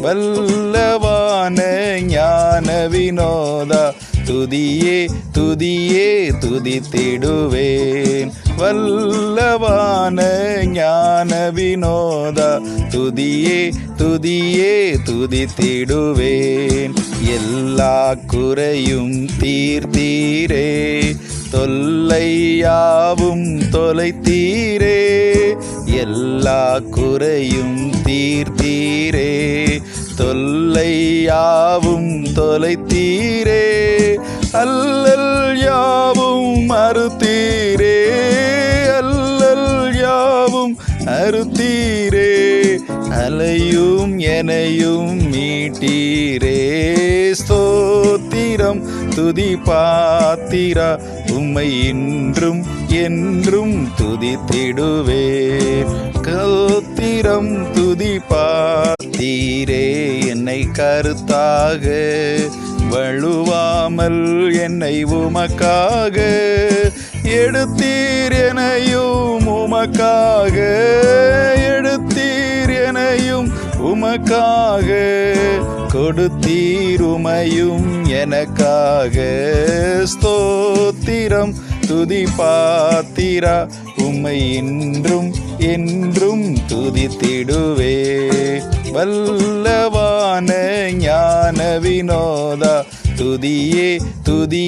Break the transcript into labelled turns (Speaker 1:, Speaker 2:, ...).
Speaker 1: வல்லவான ஞான வினோதா துதியே துதியே துதித்திடுவேன். வல்லவான ஞான வினோதா துதியே துதியே துதித்திடுவேன். எல்லா குறையும் தீர்த்தீரே, தொல்லையாவும் தொலைத்தீரே. எல்லா குறையும் தீர்த்தீரே, தொல்லையாவும் தொலைத்தீரே. அல்லல் யாவும் மறுத்தீரே, அல்லல் யாவும் அறுத்தீரே. அலையும் எனையும் மீட்டீரே. ஸ்தோத்திரம் துதி பாத்திரா, உம்மை இன்றும் என்றும் துதித்திடுவேன். ஸ்தோத்திரம் துதி பாத்தீரே, என்னை கருத்தாக வழுவாமல் என்னை உமக்காக எடுத்தீர். எனையும் உமக்காக எடுத்தீர், எனையும் உமக்காக கொடுத்தீர். உமையும் எனக்காக ஸ்தோத்திரம் துதி பாத்திரா, உம்மை இன்றும் என்றும் துதித்திடுவே. வல்லவான ஞான வினோதா துதியே துதி